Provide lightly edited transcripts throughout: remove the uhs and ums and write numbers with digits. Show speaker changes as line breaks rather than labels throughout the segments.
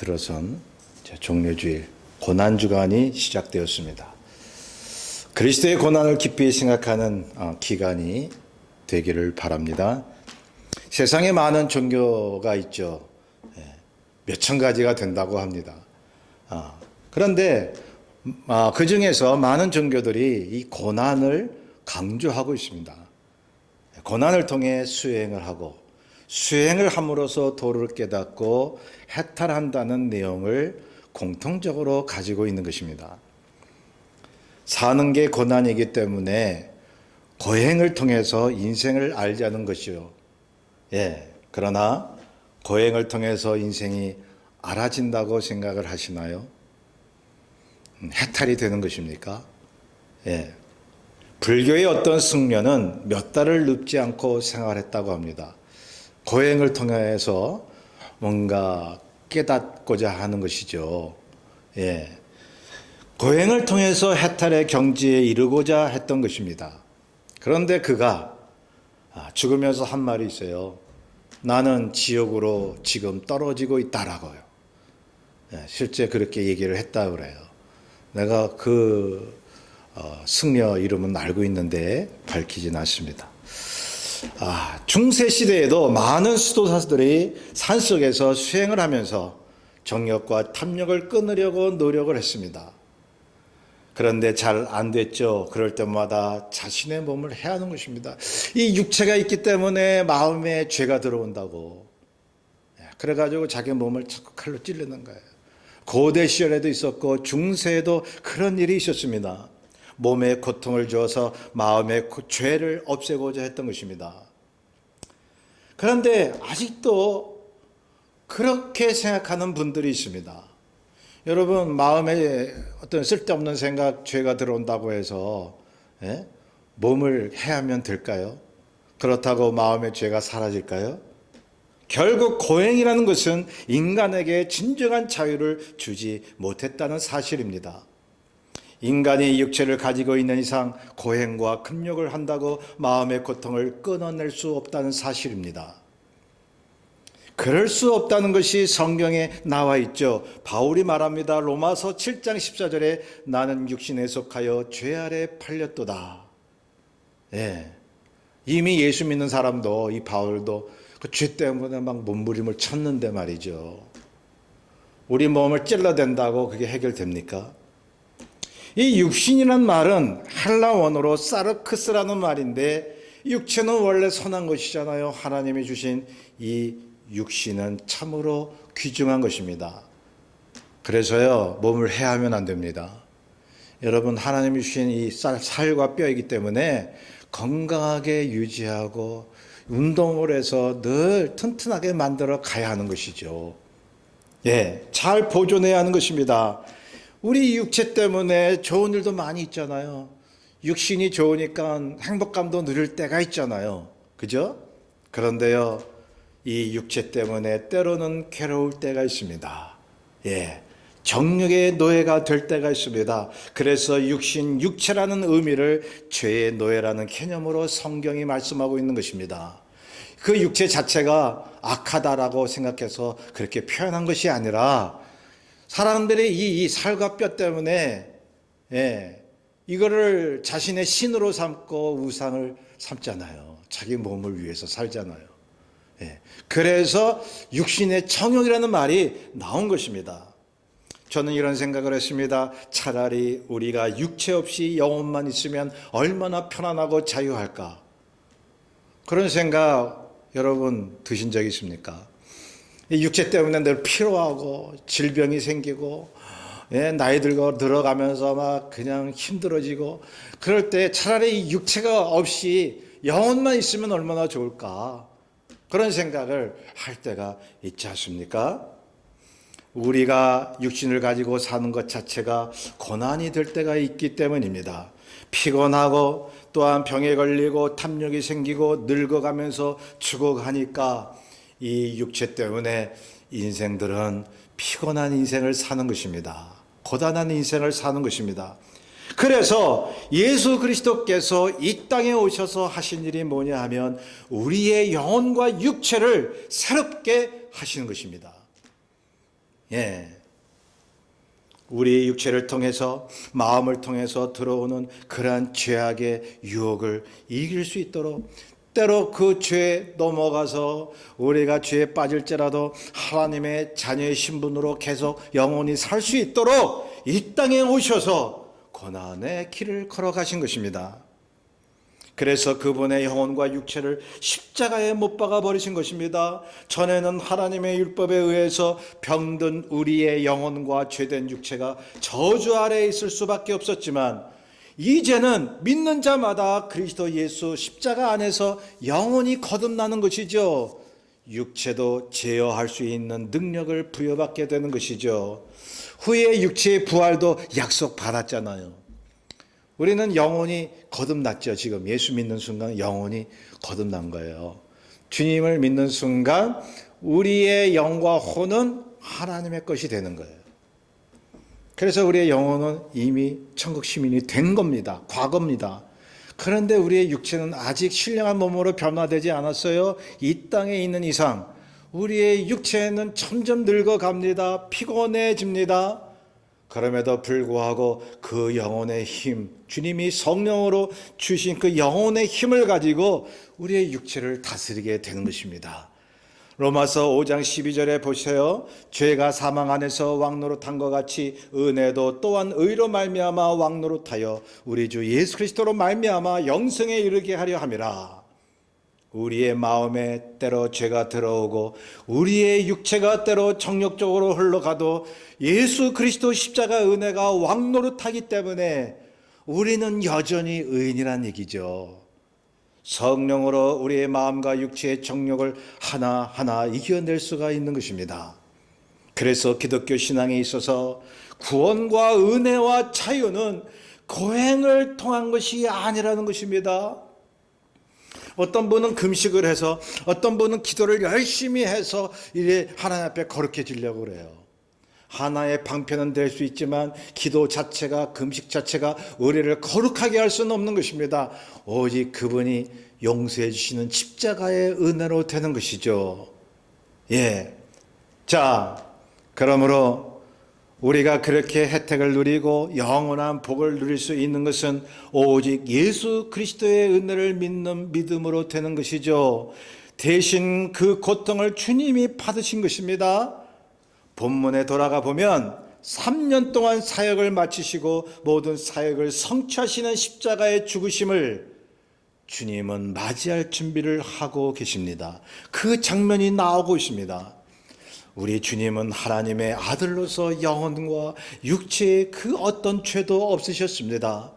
들어선 종려주일 고난주간이 시작되었습니다. 그리스도의 고난을 깊이 생각하는 기간이 되기를 바랍니다. 세상에 많은 종교가 있죠. 몇천 가지가 된다고 합니다. 그런데 그 중에서 많은 종교들이 이 고난을 강조하고 있습니다. 고난을 통해 수행을 하고 수행을 함으로써 도를 깨닫고 해탈한다는 내용을 공통적으로 가지고 있는 것입니다. 사는 게 고난이기 때문에 고행을 통해서 인생을 알자는 것이요. 그러나 고행을 통해서 인생이 알아진다고 생각을 하시나요? 해탈이 되는 것입니까? 불교의 어떤 승려는 몇 달을 눕지 않고 생활했다고 합니다. 고행을 통해서 뭔가 깨닫고자 하는 것이죠. 고행을 통해서 해탈의 경지에 이르고자 했던 것입니다. 그런데 그가 죽으면서 한 말이 있어요. 나는 지옥으로 지금 떨어지고 있다라고요. 실제 그렇게 얘기를 했다고 그래요. 내가 그 승려 이름은 알고 있는데 밝히진 않습니다. 중세 시대에도 많은 수도사들이 산속에서 수행을 하면서 정욕과 탐욕을 끊으려고 노력을 했습니다. 그런데 잘 안 됐죠. 그럴 때마다 자신의 몸을 해하는 것입니다. 이 육체가 있기 때문에 마음에 죄가 들어온다고. 그래가지고 자기 몸을 자꾸 칼로 찌르는 거예요. 고대 시절에도 있었고 중세에도 그런 일이 있었습니다. 몸에 고통을 주어서 마음의 죄를 없애고자 했던 것입니다. 그런데 아직도 그렇게 생각하는 분들이 있습니다. 여러분, 마음에 어떤 쓸데없는 생각, 죄가 들어온다고 해서 몸을 해하면 될까요? 그렇다고 마음의 죄가 사라질까요? 결국 고행이라는 것은 인간에게 진정한 자유를 주지 못했다는 사실입니다. 인간이 육체를 가지고 있는 이상 고행과 금욕을 한다고 마음의 고통을 끊어낼 수 없다는 사실입니다. 그럴 수 없다는 것이 성경에 나와 있죠. 바울이 말합니다. 로마서 7장 14절에 나는 육신에 속하여 죄 아래 팔렸도다. 이미 예수 믿는 사람도 이 바울도 그 죄 때문에 막 몸부림을 쳤는데 말이죠. 우리 몸을 찔러댄다고 그게 해결됩니까? 이 육신이란 말은 헬라 원어로 사르크스라는 말인데 육체는 원래 선한 것이잖아요. 하나님이 주신 이 육신은 참으로 귀중한 것입니다. 그래서요, 몸을 해하면 안 됩니다. 여러분, 하나님이 주신 이 살과 뼈이기 때문에 건강하게 유지하고 운동을 해서 늘 튼튼하게 만들어 가야 하는 것이죠. 잘 보존해야 하는 것입니다. 우리 육체 때문에 좋은 일도 많이 있잖아요. 육신이 좋으니까 행복감도 누릴 때가 있잖아요. 그죠? 그런데요, 이 육체 때문에 때로는 괴로울 때가 있습니다. 정욕의 노예가 될 때가 있습니다. 그래서 육체라는 의미를 죄의 노예라는 개념으로 성경이 말씀하고 있는 것입니다. 그 육체 자체가 악하다라고 생각해서 그렇게 표현한 것이 아니라 사람들이 이 살과 뼈 때문에 이거를 자신의 신으로 삼고 우상을 삼잖아요. 자기 몸을 위해서 살잖아요. 그래서 육신의 정욕이라는 말이 나온 것입니다. 저는 이런 생각을 했습니다. 차라리 우리가 육체 없이 영혼만 있으면 얼마나 편안하고 자유할까? 그런 생각 여러분 드신 적 있습니까? 이 육체 때문에 늘 피로하고 질병이 생기고 나이 들어가면서 막 그냥 힘들어지고 그럴 때 차라리 육체가 없이 영혼만 있으면 얼마나 좋을까? 그런 생각을 할 때가 있지 않습니까? 우리가 육신을 가지고 사는 것 자체가 고난이 될 때가 있기 때문입니다. 피곤하고 또한 병에 걸리고 탐욕이 생기고 늙어가면서 죽어가니까 이 육체 때문에 인생들은 피곤한 인생을 사는 것입니다. 고단한 인생을 사는 것입니다. 그래서 예수 그리스도께서 이 땅에 오셔서 하신 일이 뭐냐 하면 우리의 영혼과 육체를 새롭게 하시는 것입니다. 예. 우리 육체를 통해서, 마음을 통해서 들어오는 그러한 죄악의 유혹을 이길 수 있도록, 때로 그 죄에 넘어가서 우리가 죄에 빠질지라도 하나님의 자녀의 신분으로 계속 영원히 살 수 있도록 이 땅에 오셔서 고난의 길을 걸어가신 것입니다. 그래서 그분의 영혼과 육체를 십자가에 못 박아 버리신 것입니다. 전에는 하나님의 율법에 의해서 병든 우리의 영혼과 죄된 육체가 저주 아래에 있을 수밖에 없었지만, 이제는 믿는 자마다 그리스도 예수 십자가 안에서 영혼이 거듭나는 것이죠. 육체도 제어할 수 있는 능력을 부여받게 되는 것이죠. 후에 육체의 부활도 약속받았잖아요. 우리는 영혼이 거듭났죠. 지금 예수 믿는 순간 영혼이 거듭난 거예요. 주님을 믿는 순간 우리의 영과 혼은 하나님의 것이 되는 거예요. 그래서 우리의 영혼은 이미 천국 시민이 된 겁니다. 과거입니다. 그런데 우리의 육체는 아직 신령한 몸으로 변화되지 않았어요. 이 땅에 있는 이상 우리의 육체는 점점 늙어갑니다. 피곤해집니다. 그럼에도 불구하고 그 영혼의 힘, 주님이 성령으로 주신 그 영혼의 힘을 가지고 우리의 육체를 다스리게 되는 것입니다. 로마서 5장 12절에 보세요. 죄가 사망 안에서 왕노릇한 것 같이 은혜도 또한 의로 말미암아 왕노릇하여 우리 주 예수 그리스도로 말미암아 영생에 이르게 하려 함이라. 우리의 마음에 때로 죄가 들어오고 우리의 육체가 때로 정욕적으로 흘러가도 예수 그리스도 십자가 은혜가 왕노릇하기 때문에 우리는 여전히 의인이란 얘기죠. 성령으로 우리의 마음과 육체의 정욕을 하나하나 이겨낼 수가 있는 것입니다. 그래서 기독교 신앙에 있어서 구원과 은혜와 자유는 고행을 통한 것이 아니라는 것입니다. 어떤 분은 금식을 해서, 어떤 분은 기도를 열심히 해서 이래 하나님 앞에 거룩해지려고 그래요. 하나의 방편은 될 수 있지만 기도 자체가, 금식 자체가 우리를 거룩하게 할 수는 없는 것입니다. 오직 그분이 용서해 주시는 십자가의 은혜로 되는 것이죠. 예. 자, 그러므로 우리가 그렇게 혜택을 누리고 영원한 복을 누릴 수 있는 것은 오직 예수 그리스도의 은혜를 믿는 믿음으로 되는 것이죠. 대신 그 고통을 주님이 받으신 것입니다. 본문에 돌아가 보면 3년 동안 사역을 마치시고 모든 사역을 성취하시는 십자가의 죽으심을 주님은 맞이할 준비를 하고 계십니다. 그 장면이 나오고 있습니다. 우리 주님은 하나님의 아들로서 영혼과 육체의 그 어떤 죄도 없으셨습니다.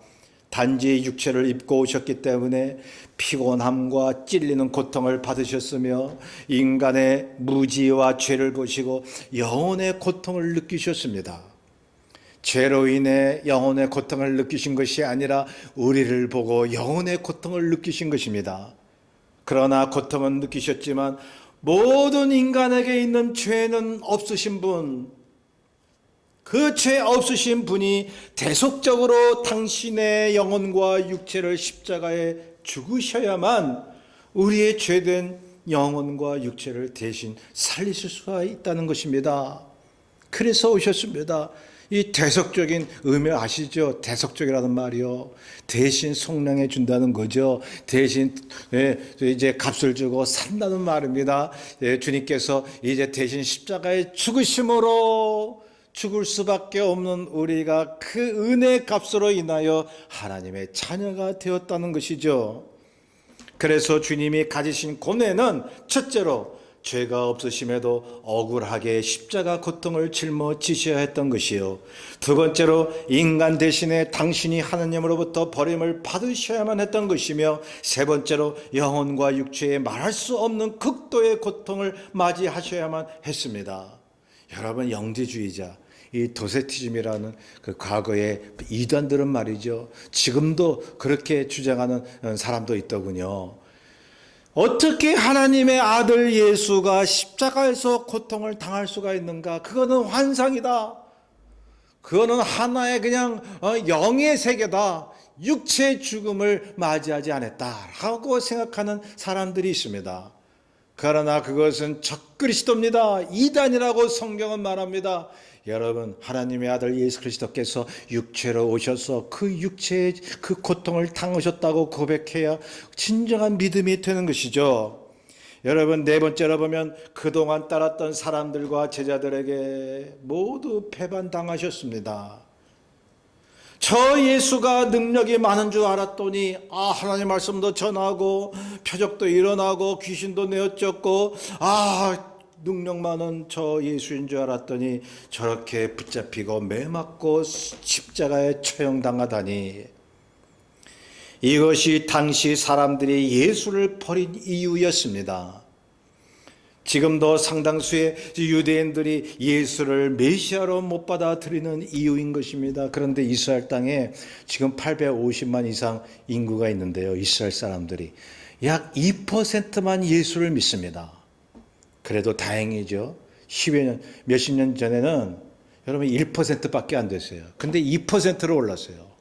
단지 육체를 입고 오셨기 때문에 피곤함과 찔리는 고통을 받으셨으며 인간의 무지와 죄를 보시고 영혼의 고통을 느끼셨습니다. 죄로 인해 영혼의 고통을 느끼신 것이 아니라 우리를 보고 영혼의 고통을 느끼신 것입니다. 그러나 고통은 느끼셨지만 모든 인간에게 있는 죄는 없으신 분, 그 죄 없으신 분이 대속적으로 당신의 영혼과 육체를 십자가에 죽으셔야만 우리의 죄된 영혼과 육체를 대신 살리실 수가 있다는 것입니다. 그래서 오셨습니다. 이 대속적인 의미 아시죠? 대속적이라는 말이요. 대신 속량해 준다는 거죠. 대신 이제 값을 주고 산다는 말입니다. 주님께서 이제 대신 십자가의 죽으심으로 죽을 수밖에 없는 우리가 그 은혜의 값으로 인하여 하나님의 자녀가 되었다는 것이죠. 그래서 주님이 가지신 고뇌는 첫째로 죄가 없으심에도 억울하게 십자가 고통을 짊어지셔야 했던 것이요. 두 번째로 인간 대신에 당신이 하나님으로부터 버림을 받으셔야만 했던 것이며, 세 번째로 영혼과 육체에 말할 수 없는 극도의 고통을 맞이하셔야만 했습니다. 여러분, 영지주의자, 이 도세티즘이라는 그 과거의 이단들은 말이죠, 지금도 그렇게 주장하는 사람도 있더군요. 어떻게 하나님의 아들 예수가 십자가에서 고통을 당할 수가 있는가? 그거는 환상이다. 그거는 하나의 그냥 영의 세계다. 육체의 죽음을 맞이하지 않았다라고 생각하는 사람들이 있습니다. 그러나 그것은 적그리스도입니다. 이단이라고 성경은 말합니다. 여러분, 하나님의 아들 예수 그리스도께서 육체로 오셔서 그 육체의 그 고통을 당하셨다고 고백해야 진정한 믿음이 되는 것이죠. 여러분, 네 번째로 보면 그동안 따랐던 사람들과 제자들에게 모두 배반당하셨습니다. 저 예수가 능력이 많은 줄 알았더니 하나님 말씀도 전하고 표적도 일어나고 귀신도 내어쫓고 능력 많은 저 예수인 줄 알았더니 저렇게 붙잡히고 매맞고 십자가에 처형당하다니. 이것이 당시 사람들이 예수를 버린 이유였습니다. 지금도 상당수의 유대인들이 예수를 메시아로 못 받아들이는 이유인 것입니다. 그런데 이스라엘 땅에 지금 850만 이상 인구가 있는데요. 이스라엘 사람들이 약 2%만 예수를 믿습니다. 그래도 다행이죠. 몇십 년 전에는 여러분 1%밖에 안 됐어요. 근데 2%로 올랐어요.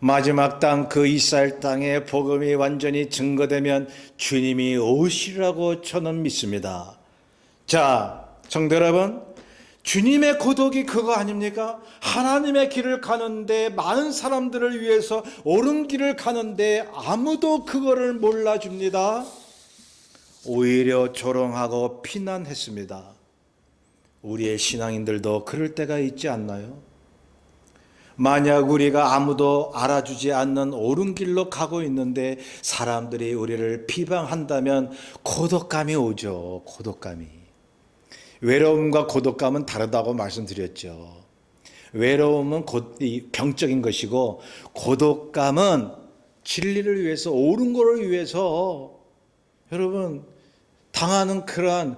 마지막 땅 그 이스라엘 땅에 복음이 완전히 증거되면 주님이 오시리라고 저는 믿습니다. 자, 성도 여러분, 주님의 고독이 그거 아닙니까? 하나님의 길을 가는데 많은 사람들을 위해서 옳은 길을 가는데 아무도 그거를 몰라줍니다. 오히려 조롱하고 비난했습니다. 우리의 신앙인들도 그럴 때가 있지 않나요? 만약 우리가 아무도 알아주지 않는 옳은 길로 가고 있는데 사람들이 우리를 비방한다면 고독감이 오죠. 고독감이. 외로움과 고독감은 다르다고 말씀드렸죠. 외로움은 병적인 것이고 고독감은 진리를 위해서 옳은 것을 위해서 여러분 당하는 그러한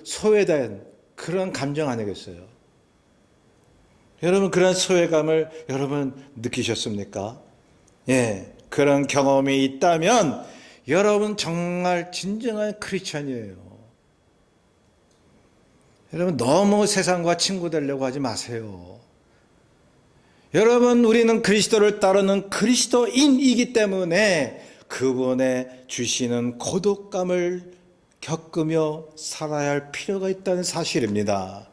소외된 그런 감정 아니겠어요? 여러분 그런 소외감을 여러분 느끼셨습니까? 예, 그런 경험이 있다면 여러분 정말 진정한 크리스찬이에요. 여러분 너무 세상과 친구 되려고 하지 마세요. 여러분 우리는 그리스도를 따르는 그리스도인이기 때문에 그분의 주시는 고독감을 겪으며 살아야 할 필요가 있다는 사실입니다.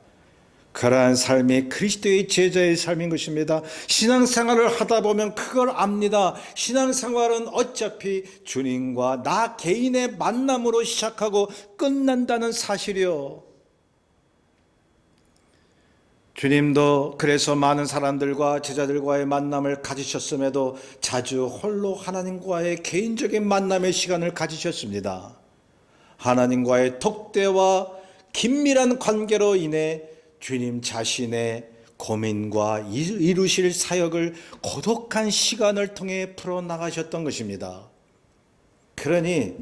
그러한 삶이 그리스도의 제자의 삶인 것입니다. 신앙생활을 하다 보면 그걸 압니다. 신앙생활은 어차피 주님과 나 개인의 만남으로 시작하고 끝난다는 사실이요. 주님도 그래서 많은 사람들과 제자들과의 만남을 가지셨음에도 자주 홀로 하나님과의 개인적인 만남의 시간을 가지셨습니다. 하나님과의 독대와 긴밀한 관계로 인해 주님 자신의 고민과 이루실 사역을 고독한 시간을 통해 풀어나가셨던 것입니다. 그러니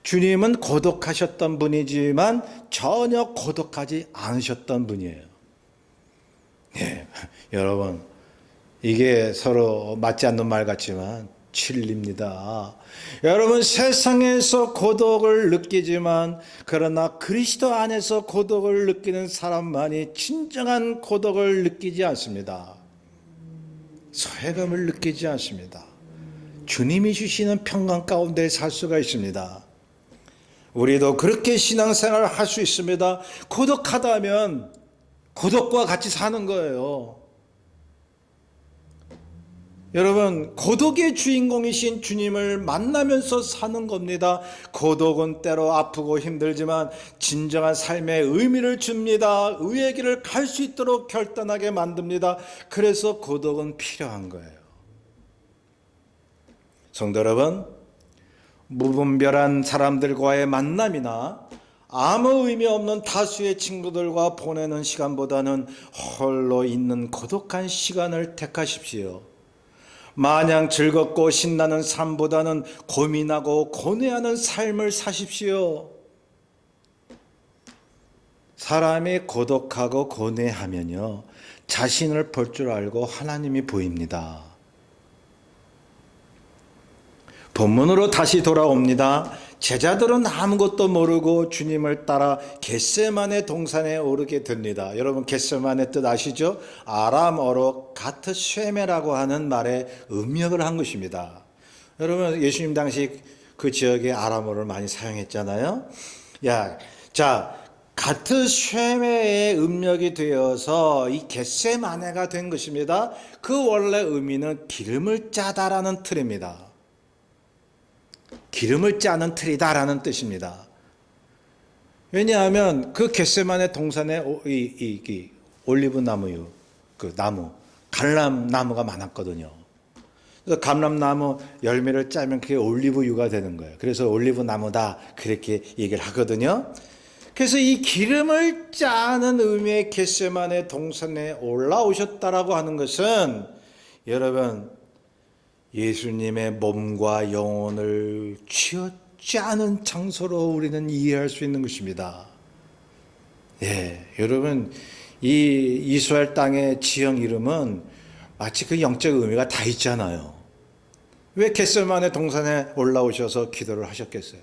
주님은 고독하셨던 분이지만 전혀 고독하지 않으셨던 분이에요. 예, 여러분 이게 서로 맞지 않는 말 같지만 진리입니다. 여러분 세상에서 고독을 느끼지만 그러나 그리스도 안에서 고독을 느끼는 사람만이 진정한 고독을 느끼지 않습니다. 소외감을 느끼지 않습니다. 주님이 주시는 평강 가운데 살 수가 있습니다. 우리도 그렇게 신앙생활을 할 수 있습니다. 고독하다면 고독과 같이 사는 거예요. 여러분 고독의 주인공이신 주님을 만나면서 사는 겁니다. 고독은 때로 아프고 힘들지만 진정한 삶의 의미를 줍니다. 의의 길을 갈 수 있도록 결단하게 만듭니다. 그래서 고독은 필요한 거예요. 성도 여러분, 무분별한 사람들과의 만남이나 아무 의미 없는 다수의 친구들과 보내는 시간보다는 홀로 있는 고독한 시간을 택하십시오. 마냥 즐겁고 신나는 삶보다는 고민하고 고뇌하는 삶을 사십시오. 사람이 고독하고 고뇌하면요, 자신을 볼 줄 알고 하나님이 보입니다. 본문으로 다시 돌아옵니다. 제자들은 아무것도 모르고 주님을 따라 겟세마네 동산에 오르게 됩니다. 여러분 겟세마네 뜻 아시죠? 아람어로 가트쉐메라고 하는 말에 음역을 한 것입니다. 여러분 예수님 당시 그 지역에 아람어를 많이 사용했잖아요. 자, 같은 쉐메의 음력이 되어서 이 겟세마네가 된 것입니다. 그 원래 의미는 기름을 짜다라는 틀입니다. 기름을 짜는 틀이다라는 뜻입니다. 왜냐하면 그 겟세마네 동산에 이 올리브 나무유, 그 나무, 감람나무가 많았거든요. 그래서 감람나무 열매를 짜면 그게 올리브유가 되는 거예요. 그래서 올리브 나무다 그렇게 얘기를 하거든요. 그래서 이 기름을 짜는 의미의 겟세마네 동산에 올라오셨다라고 하는 것은 여러분 예수님의 몸과 영혼을 쥐어짜는 장소로 우리는 이해할 수 있는 것입니다. 여러분 이 이스라엘 땅의 지형 이름은 마치 그 영적 의미가 다 있잖아요. 왜 겟세마네 동산에 올라오셔서 기도를 하셨겠어요?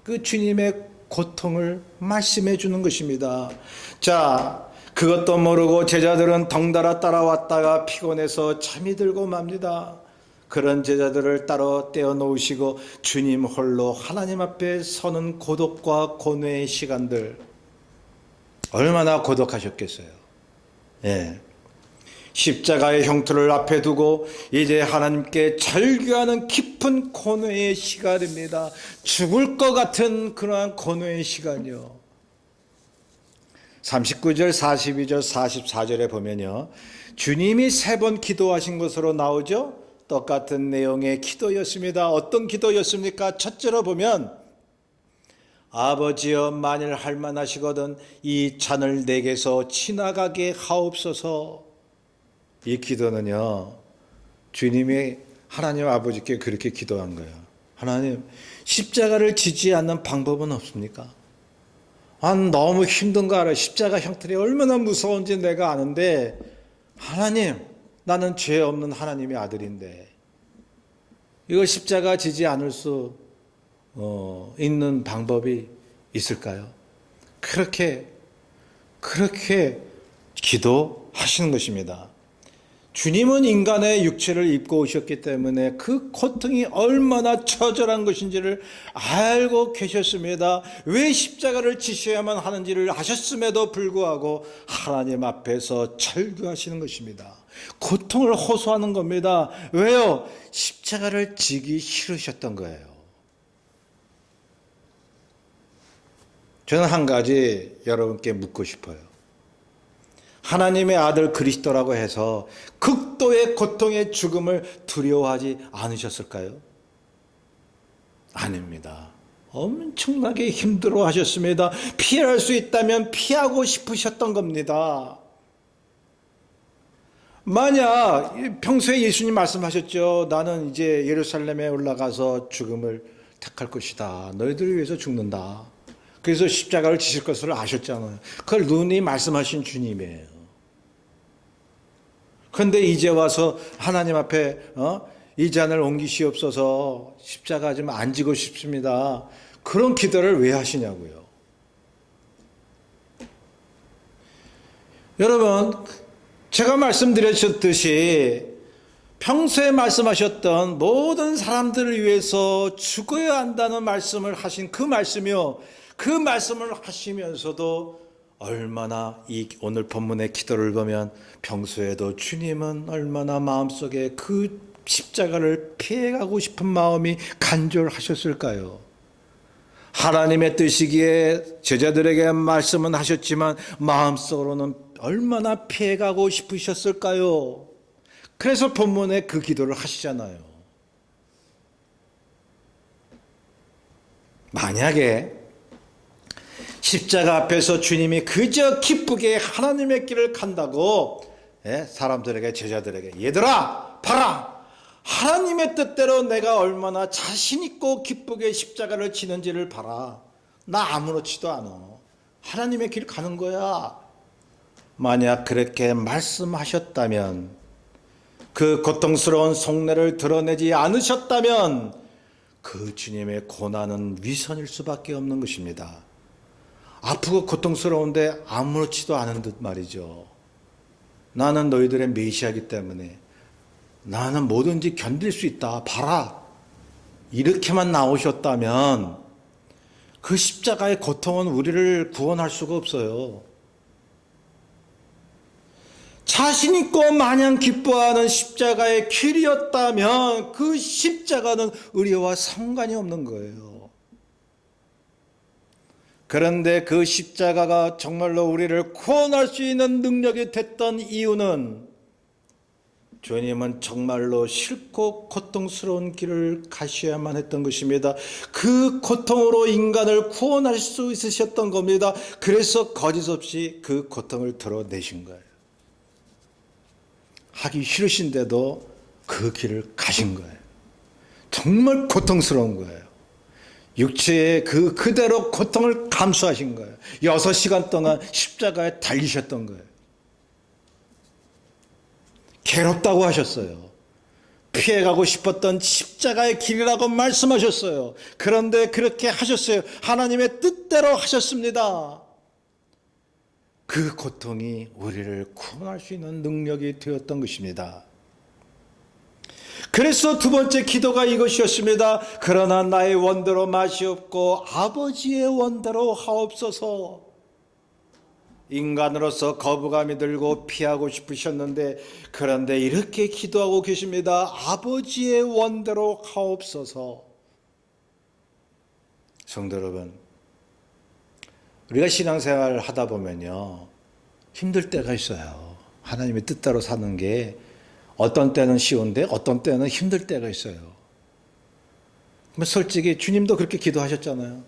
그 주님의 고통을 말씀해 주는 것입니다. 자, 그것도 모르고 제자들은 덩달아 따라왔다가 피곤해서 잠이 들고 맙니다. 그런 제자들을 따로 떼어놓으시고 주님 홀로 하나님 앞에 서는 고독과 고뇌의 시간들, 얼마나 고독하셨겠어요. 십자가의 형틀을 앞에 두고 이제 하나님께 절규하는 깊은 고뇌의 시간입니다. 죽을 것 같은 그러한 고뇌의 시간이요. 39절, 42절, 44절에 보면요. 주님이 3번 기도하신 것으로 나오죠. 똑같은 내용의 기도였습니다. 어떤 기도였습니까? 첫째로 보면 아버지여 만일 할만하시거든 이 잔을 내게서 지나가게 하옵소서. 이 기도는요. 주님이 하나님 아버지께 그렇게 기도한 거예요. 하나님 십자가를 지지 않는 방법은 없습니까? 너무 힘든 거 알아요. 십자가 형틀이 얼마나 무서운지 내가 아는데 하나님 나는 죄 없는 하나님의 아들인데 이걸 십자가 지지 않을 수 있는 방법이 있을까요? 그렇게 기도하시는 것입니다. 주님은 인간의 육체를 입고 오셨기 때문에 그 고통이 얼마나 처절한 것인지를 알고 계셨습니다. 왜 십자가를 지셔야만 하는지를 아셨음에도 불구하고 하나님 앞에서 절규하시는 것입니다. 고통을 호소하는 겁니다. 왜요? 십자가를 지기 싫으셨던 거예요. 저는 한 가지 여러분께 묻고 싶어요. 하나님의 아들 그리스도라고 해서 극도의 고통의 죽음을 두려워하지 않으셨을까요? 아닙니다. 엄청나게 힘들어 하셨습니다. 피할 수 있다면 피하고 싶으셨던 겁니다. 만약 평소에 예수님 말씀하셨죠. 나는 이제 예루살렘에 올라가서 죽음을 택할 것이다. 너희들을 위해서 죽는다. 그래서 십자가를 지실 것을 아셨잖아요. 그걸 눈이 말씀하신 주님이에요. 그런데 이제 와서 하나님 앞에 이 잔을 옮기시옵소서 십자가 좀 안 지고 싶습니다. 그런 기도를 왜 하시냐고요. 여러분 제가 말씀드렸듯이 평소에 말씀하셨던 모든 사람들을 위해서 죽어야 한다는 말씀을 하신 그 말씀이요. 그 말씀을 하시면서도 얼마나 이 오늘 본문의 기도를 보면 평소에도 주님은 얼마나 마음속에 그 십자가를 피해가고 싶은 마음이 간절하셨을까요? 하나님의 뜻이기에 제자들에게 말씀은 하셨지만 마음속으로는 얼마나 피해가고 싶으셨을까요? 그래서 본문에 그 기도를 하시잖아요. 만약에 십자가 앞에서 주님이 그저 기쁘게 하나님의 길을 간다고 사람들에게 제자들에게 얘들아 봐라 하나님의 뜻대로 내가 얼마나 자신 있고 기쁘게 십자가를 지는지를 봐라. 나 아무렇지도 않아. 하나님의 길 가는 거야. 만약 그렇게 말씀하셨다면 그 고통스러운 속내를 드러내지 않으셨다면 그 주님의 고난은 위선일 수밖에 없는 것입니다. 아프고 고통스러운데 아무렇지도 않은 듯 말이죠. 나는 너희들의 메시아이기 때문에 나는 뭐든지 견딜 수 있다. 봐라. 이렇게만 나오셨다면 그 십자가의 고통은 우리를 구원할 수가 없어요. 자신 있고 마냥 기뻐하는 십자가의 길이었다면 그 십자가는 우리와 상관이 없는 거예요. 그런데 그 십자가가 정말로 우리를 구원할 수 있는 능력이 됐던 이유는 주님은 정말로 싫고 고통스러운 길을 가셔야만 했던 것입니다. 그 고통으로 인간을 구원할 수 있으셨던 겁니다. 그래서 거짓없이 그 고통을 드러내신 거예요. 하기 싫으신데도 그 길을 가신 거예요. 정말 고통스러운 거예요. 육체의 그대로 고통을 감수하신 거예요. 6시간 동안 십자가에 달리셨던 거예요. 괴롭다고 하셨어요. 피해가고 싶었던 십자가의 길이라고 말씀하셨어요. 그런데 그렇게 하셨어요. 하나님의 뜻대로 하셨습니다. 그 고통이 우리를 구원할 수 있는 능력이 되었던 것입니다. 그래서 두 번째 기도가 이것이었습니다. 그러나 나의 원대로 마시옵고 아버지의 원대로 하옵소서. 인간으로서 거부감이 들고 피하고 싶으셨는데 그런데 이렇게 기도하고 계십니다. 아버지의 원대로 하옵소서. 성도 여러분, 우리가 신앙생활을 하다 보면요 힘들 때가 있어요. 하나님의 뜻대로 사는 게 어떤 때는 쉬운데 어떤 때는 힘들 때가 있어요. 솔직히 주님도 그렇게 기도하셨잖아요.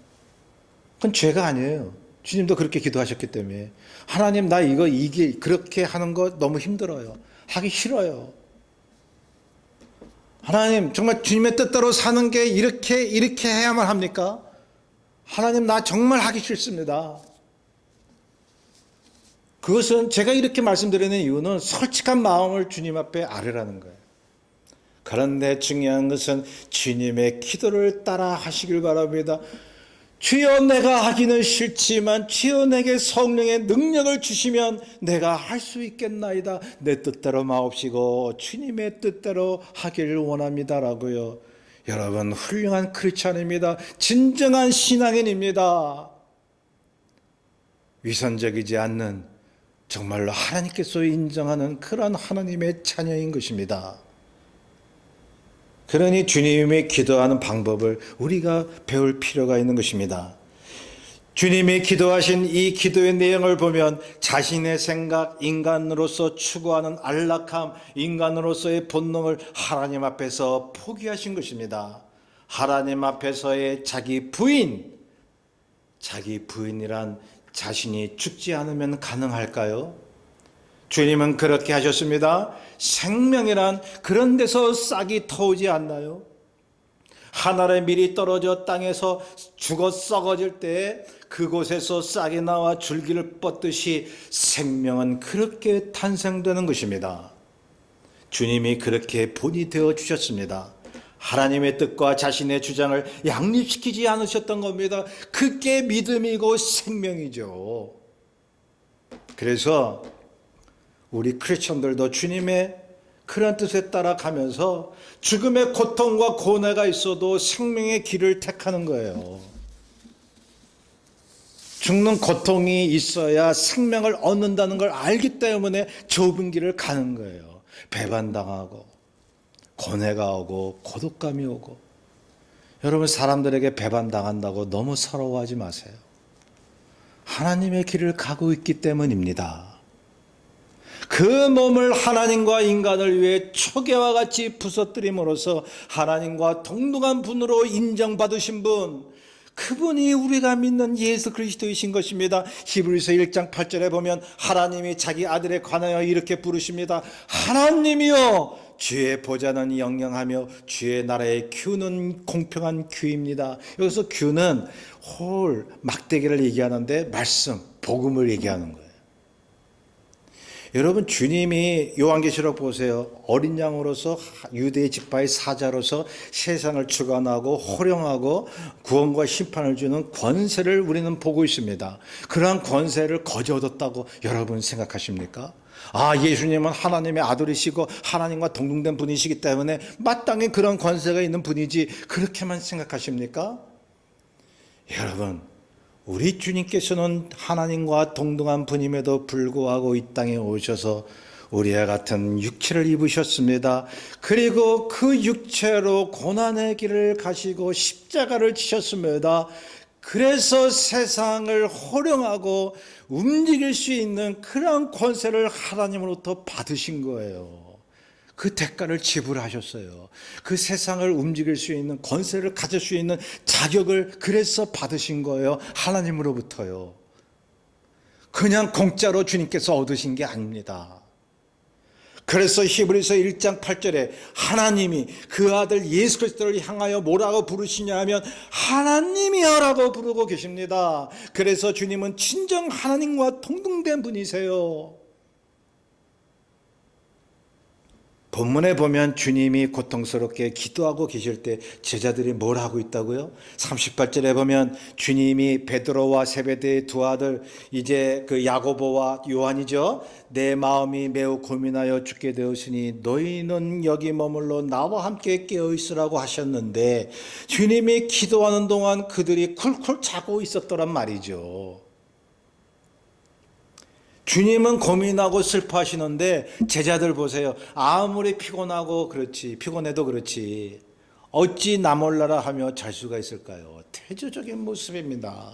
그건 죄가 아니에요. 주님도 그렇게 기도하셨기 때문에 하나님 나 이게 그렇게 하는 거 너무 힘들어요. 하기 싫어요. 하나님 정말 주님의 뜻대로 사는 게 이렇게 해야만 합니까? 하나님 나 정말 하기 싫습니다. 그것은 제가 이렇게 말씀드리는 이유는 솔직한 마음을 주님 앞에 아뢰라는 거예요. 그런데 중요한 것은 주님의 기도를 따라 하시길 바랍니다. 주여 내가 하기는 싫지만 주여 내게 성령의 능력을 주시면 내가 할 수 있겠나이다. 내 뜻대로 마옵시고 주님의 뜻대로 하기를 원합니다라고요. 여러분 훌륭한 크리스찬입니다. 진정한 신앙인입니다. 위선적이지 않는 정말로 하나님께서 인정하는 그런 하나님의 자녀인 것입니다. 그러니 주님이 기도하는 방법을 우리가 배울 필요가 있는 것입니다. 주님이 기도하신 이 기도의 내용을 보면 자신의 생각, 인간으로서 추구하는 안락함, 인간으로서의 본능을 하나님 앞에서 포기하신 것입니다. 하나님 앞에서의 자기 부인이란 자신이 죽지 않으면 가능할까요? 주님은 그렇게 하셨습니다. 생명이란 그런 데서 싹이 터오지 않나요? 하늘의 밀이 떨어져 땅에서 죽어 썩어질 때 그곳에서 싹이 나와 줄기를 뻗듯이 생명은 그렇게 탄생되는 것입니다. 주님이 그렇게 본이 되어 주셨습니다. 하나님의 뜻과 자신의 주장을 양립시키지 않으셨던 겁니다. 그게 믿음이고 생명이죠. 그래서 우리 크리스천들도 주님의 그런 뜻에 따라 가면서 죽음의 고통과 고뇌가 있어도 생명의 길을 택하는 거예요. 죽는 고통이 있어야 생명을 얻는다는 걸 알기 때문에 좁은 길을 가는 거예요. 배반당하고 고뇌가 오고 고독감이 오고. 여러분 사람들에게 배반당한다고 너무 서러워하지 마세요. 하나님의 길을 가고 있기 때문입니다. 그 몸을 하나님과 인간을 위해 초계와 같이 부서뜨림으로써 하나님과 동등한 분으로 인정받으신 분, 그분이 우리가 믿는 예수 그리스도이신 것입니다. 히브리서 1장 8절에 보면 하나님이 자기 아들에 관하여 이렇게 부르십니다. 하나님이여 주의 보좌는 영영하며 주의 나라의 규는 공평한 규입니다. 여기서 규는 막대기를 얘기하는데 말씀, 복음을 얘기하는 거예요. 여러분 주님이 요한계시록 보세요. 어린 양으로서 유대의 지파의 사자로서 세상을 주관하고 호령하고 구원과 심판을 주는 권세를 우리는 보고 있습니다. 그러한 권세를 거저 얻었다고 여러분 생각하십니까? 아, 예수님은 하나님의 아들이시고 하나님과 동등된 분이시기 때문에 마땅히 그런 권세가 있는 분이지, 그렇게만 생각하십니까? 여러분, 우리 주님께서는 하나님과 동등한 분임에도 불구하고 이 땅에 오셔서 우리와 같은 육체를 입으셨습니다. 그리고 그 육체로 고난의 길을 가시고 십자가를 지셨습니다. 그래서 세상을 호령하고 움직일 수 있는 그런 권세를 하나님으로부터 받으신 거예요. 그 대가를 지불하셨어요. 그 세상을 움직일 수 있는 권세를 가질 수 있는 자격을 그래서 받으신 거예요. 하나님으로부터요. 그냥 공짜로 주님께서 얻으신 게 아닙니다. 그래서 히브리서 1장 8절에 하나님이 그 아들 예수 그리스도를 향하여 뭐라고 부르시냐 하면 하나님이여라고 부르고 계십니다. 그래서 주님은 친정 하나님과 동등된 분이세요. 본문에 보면 주님이 고통스럽게 기도하고 계실 때 제자들이 뭘 하고 있다고요? 38절에 보면 주님이 베드로와 세베대의 두 아들, 이제 그 야고보와 요한이죠. 내 마음이 매우 고민하여 죽게 되었으니 너희는 여기 머물러 나와 함께 깨어 있으라고 하셨는데, 주님이 기도하는 동안 그들이 쿨쿨 자고 있었더란 말이죠. 주님은 고민하고 슬퍼하시는데 제자들 보세요. 아무리 피곤해도 그렇지 어찌 나 몰라라 하며 잘 수가 있을까요? 태조적인 모습입니다.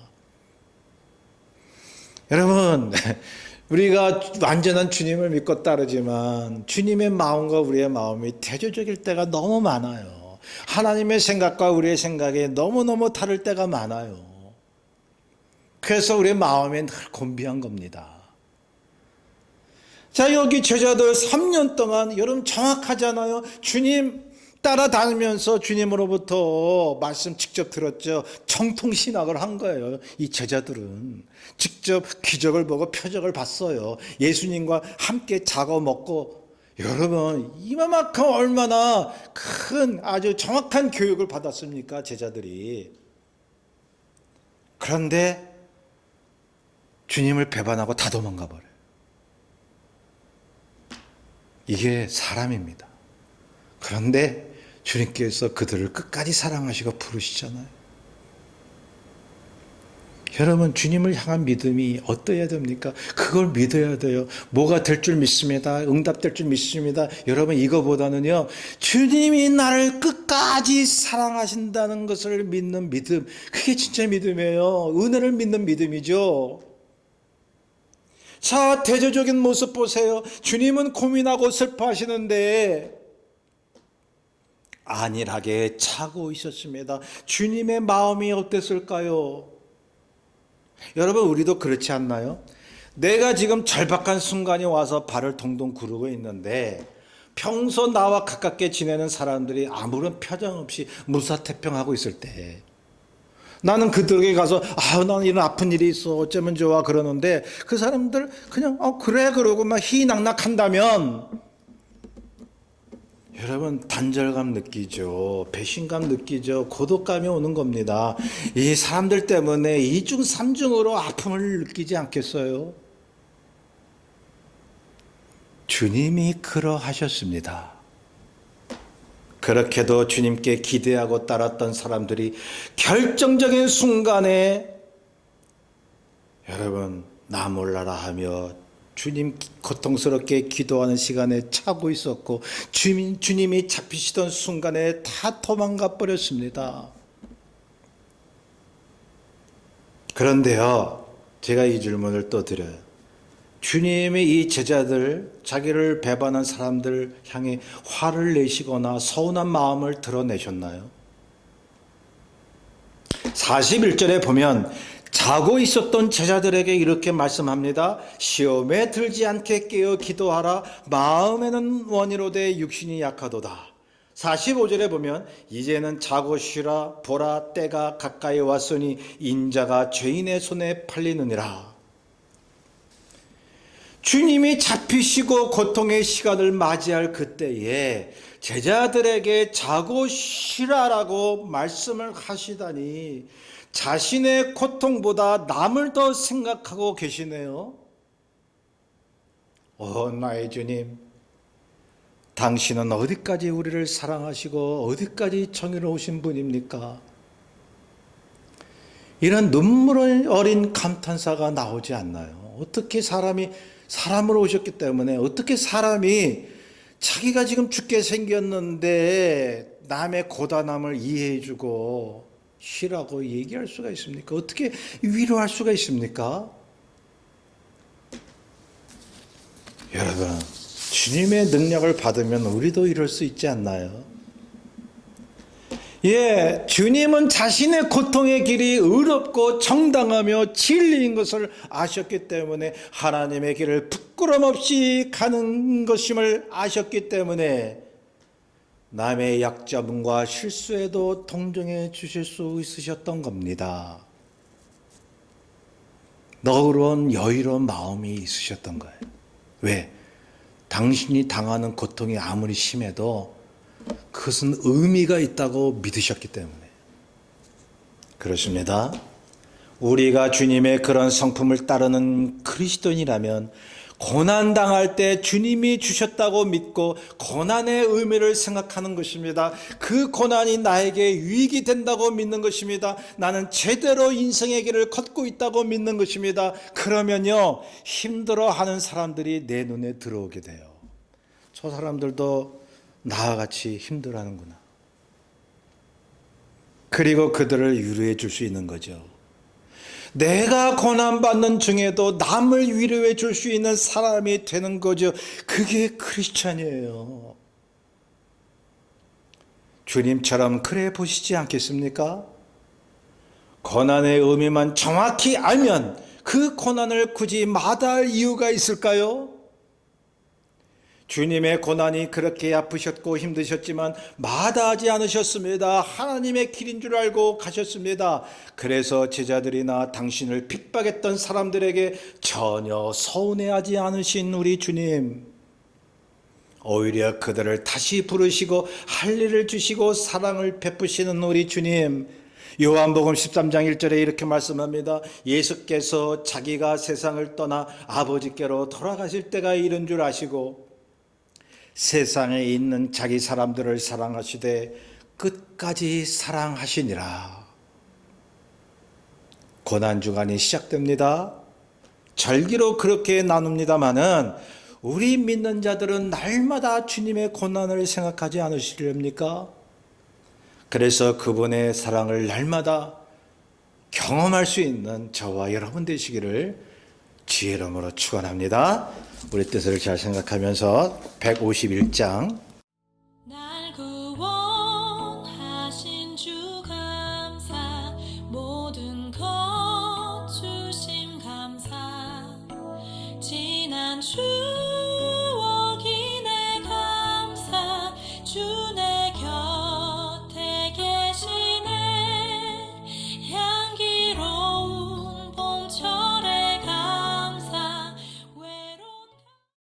여러분, 우리가 완전한 주님을 믿고 따르지만 주님의 마음과 우리의 마음이 태조적일 때가 너무 많아요. 하나님의 생각과 우리의 생각이 너무너무 다를 때가 많아요. 그래서 우리의 마음이 늘 곤비한 겁니다. 자, 여기 제자들 3년 동안 여러분 정확하잖아요. 주님 따라다니면서 주님으로부터 말씀 직접 들었죠. 정통신학을 한 거예요. 이 제자들은 직접 기적을 보고 표적을 봤어요. 예수님과 함께 자고 먹고. 여러분, 이만큼 얼마나 큰 아주 정확한 교육을 받았습니까, 제자들이. 그런데 주님을 배반하고 다 도망가 버려요. 이게 사람입니다. 그런데 주님께서 그들을 끝까지 사랑하시고 부르시잖아요. 여러분, 주님을 향한 믿음이 어떠해야 됩니까? 그걸 믿어야 돼요. 뭐가 될 줄 믿습니다. 응답될 줄 믿습니다. 여러분, 이거보다는요, 주님이 나를 끝까지 사랑하신다는 것을 믿는 믿음, 그게 진짜 믿음이에요. 은혜를 믿는 믿음이죠. 자, 대조적인 모습 보세요. 주님은 고민하고 슬퍼하시는데 안일하게 자고 있었습니다. 주님의 마음이 어땠을까요? 여러분, 우리도 그렇지 않나요? 내가 지금 절박한 순간이 와서 발을 동동 구르고 있는데 평소 나와 가깝게 지내는 사람들이 아무런 표정 없이 무사태평하고 있을 때 나는 그들에게 가서 나는 이런 아픈 일이 있어 어쩌면 좋아 그러는데 그 사람들 그냥 그래 그러고 막 희낙낙한다면 여러분, 단절감 느끼죠. 배신감 느끼죠. 고독감이 오는 겁니다. 이 사람들 때문에 이중 삼중으로 아픔을 느끼지 않겠어요? 주님이 그러하셨습니다. 그렇게도 주님께 기대하고 따랐던 사람들이 결정적인 순간에 여러분, 나 몰라라 하며 주님 고통스럽게 기도하는 시간에 차고 있었고 주님이 잡히시던 순간에 다 도망가 버렸습니다. 그런데요, 제가 이 질문을 또 드려요. 주님이 이 제자들, 자기를 배반한 사람들 향해 화를 내시거나 서운한 마음을 드러내셨나요? 41절에 보면 자고 있었던 제자들에게 이렇게 말씀합니다. 시험에 들지 않게 깨어 기도하라. 마음에는 원이로되 육신이 약하도다. 45절에 보면 이제는 자고 쉬라. 보라, 때가 가까이 왔으니 인자가 죄인의 손에 팔리느니라. 주님이 잡히시고 고통의 시간을 맞이할 그때에 제자들에게 자고 쉬라라고 말씀을 하시다니 자신의 고통보다 남을 더 생각하고 계시네요. 나의 주님, 당신은 어디까지 우리를 사랑하시고 어디까지 정의로우신 분입니까? 이런 눈물 어린 감탄사가 나오지 않나요? 어떻게 사람이 사람으로 오셨기 때문에 어떻게 사람이 자기가 지금 죽게 생겼는데 남의 고단함을 이해해주고 쉬라고 얘기할 수가 있습니까? 어떻게 위로할 수가 있습니까? 여러분, 주님의 능력을 받으면 우리도 이럴 수 있지 않나요? 예, 주님은 자신의 고통의 길이 의롭고 정당하며 진리인 것을 아셨기 때문에 하나님의 길을 부끄럼 없이 가는 것임을 아셨기 때문에 남의 약점과 실수에도 동정해 주실 수 있으셨던 겁니다. 너그러운 여유로운 마음이 있으셨던 거예요. 왜? 당신이 당하는 고통이 아무리 심해도 그것은 의미가 있다고 믿으셨기 때문에 그렇습니다. 우리가 주님의 그런 성품을 따르는 그리스도인이라면 고난당할 때 주님이 주셨다고 믿고 고난의 의미를 생각하는 것입니다. 그 고난이 나에게 유익이 된다고 믿는 것입니다. 나는 제대로 인생의 길을 걷고 있다고 믿는 것입니다. 그러면요, 힘들어하는 사람들이 내 눈에 들어오게 돼요. 저 사람들도 나와 같이 힘들어하는구나. 그리고 그들을 위로해 줄 수 있는 거죠. 내가 고난받는 중에도 남을 위로해 줄 수 있는 사람이 되는 거죠. 그게 크리스찬이에요. 주님처럼 그래 보시지 않겠습니까? 고난의 의미만 정확히 알면 그 고난을 굳이 마다할 이유가 있을까요? 주님의 고난이 그렇게 아프셨고 힘드셨지만 마다하지 않으셨습니다. 하나님의 길인 줄 알고 가셨습니다. 그래서 제자들이나 당신을 핍박했던 사람들에게 전혀 서운해하지 않으신 우리 주님, 오히려 그들을 다시 부르시고 할 일을 주시고 사랑을 베푸시는 우리 주님, 요한복음 13장 1절에 이렇게 말씀합니다. 예수께서 자기가 세상을 떠나 아버지께로 돌아가실 때가 이른 줄 아시고 세상에 있는 자기 사람들을 사랑하시되 끝까지 사랑하시니라. 고난주간이 시작됩니다. 절기로 그렇게 나눕니다마는 우리 믿는 자들은 날마다 주님의 고난을 생각하지 않으시렵니까? 그래서 그분의 사랑을 날마다 경험할 수 있는 저와 여러분 되시기를 주의 이름으로 축원합니다. 우리 뜻을 잘 생각하면서 151장